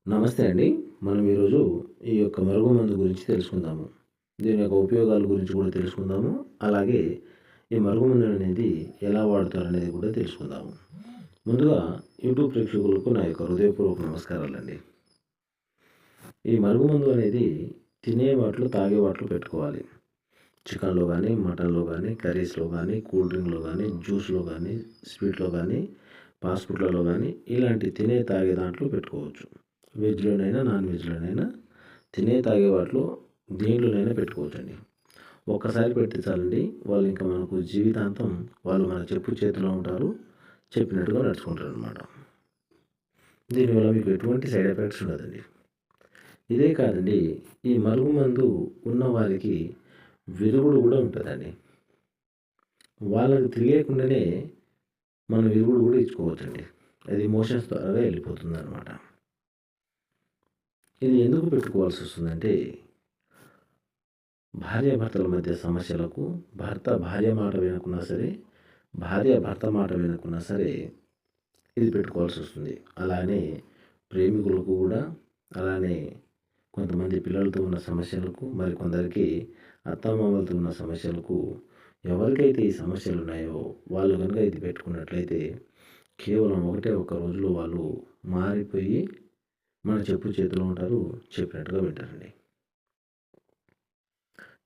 నమస్తే అండి. మనం ఈరోజు ఈ యొక్క మరుగుమందు గురించి తెలుసుకుందాము. దీని యొక్క ఉపయోగాల గురించి కూడా తెలుసుకుందాము. అలాగే ఈ మరుగుమందు అనేది ఎలా వాడతారనేది కూడా తెలుసుకుందాము. ముందుగా యూట్యూబ్ ప్రేక్షకులకు నా యొక్క హృదయపూర్వక నమస్కారాలండి. ఈ మరుగుమందు అనేది తినే వాటిలో, తాగే వాటిలో పెట్టుకోవాలి. చికెన్‌లో గానీ, మటన్‌లో గానీ, కర్రీస్‌లో గానీ, కూల్ డ్రింక్‌లో గానీ, జ్యూస్‌లో గానీ, స్వీట్‌లో గానీ, ఫాస్ట్ ఫుడ్‌లలో గానీ ఇలాంటి తినే, తాగే దాంట్లో పెట్టుకోవచ్చు. వెజ్‌లోనైనా, నాన్ వెజ్‌లోనైనా తినే, తాగే వాటిలో దేంట్లోనైనా పెట్టుకోవచ్చండి. ఒక్కసారి పెడితే చాలండి. వాళ్ళు ఇంకా మనకు జీవితాంతం వాళ్ళు మన చెప్పు చేతిలో ఉంటారు. చెప్పినట్టుగా నడుచుకుంటారనమాట. దీనివల్ల మీకు ఎటువంటి సైడ్ ఎఫెక్ట్స్ ఉండదండి. ఇదే కాదండి, ఈ మరుగుమందు ఉన్నవారికి విరుగుడు కూడా ఉంటుందండి. వాళ్ళకి తెలియకుండానే మనం విరుగుడు కూడా ఇచ్చుకోవచ్చండి. అది మోషన్స్ ద్వారా వెళ్ళిపోతుందనమాట. ఇది ఎందుకు పెట్టుకోవాల్సి వస్తుందంటే, భార్యాభర్తల మధ్య సమస్యలకు భర్త భార్య మాట వినకున్నా సరే, భార్య భర్త మాట వినకున్నా సరే ఇది పెట్టుకోవాల్సి వస్తుంది. అలానే ప్రేమికులకు కూడా, అలానే కొంతమంది పిల్లలతో ఉన్న సమస్యలకు, మరి కొందరికి అత్తామామలతో ఉన్న సమస్యలకు, ఎవరికైతే ఈ సమస్యలు ఉన్నాయో వాళ్ళు కనుక ఇది పెట్టుకున్నట్లయితే కేవలం ఒకటే ఒక్క రోజులో వాళ్ళు మారిపోయి మన చెప్పు చేతిలో ఉంటారు. చెప్పినట్టుగా వింటారండి.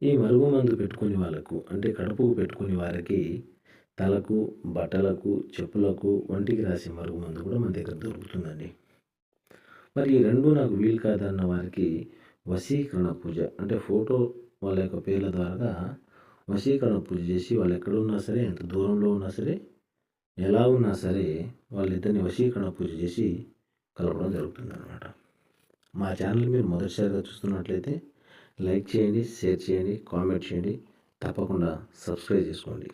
ఈ మరుగుమందు పెట్టుకునే వాళ్ళకు అంటే కడుపుకు పెట్టుకునే వారికి తలకు, బట్టలకు, చెప్పులకు, ఒంటికి రాసే మరుగుమందు కూడా మన దగ్గర దొరుకుతుందండి. మరి ఈ 2 నాకు వీలు కాదన్న వారికి వశీకరణ పూజ అంటే ఫోటో వాళ్ళ యొక్క పేర్ల ద్వారా వశీకరణ పూజ చేసి వాళ్ళు ఎక్కడున్నా సరే, ఎంత దూరంలో ఉన్నా సరే, ఎలా ఉన్నా సరే వాళ్ళిద్దరిని వశీకరణ పూజ చేసి కలపడం జరుగుతుందనమాట. మా ఛానల్ మీరు మొదటిసారిగా చూస్తున్నట్లయితే లైక్ చేయండి, షేర్ చేయండి, కామెంట్ చేయండి. తప్పకుండా సబ్స్క్రైబ్ చేసుకోండి.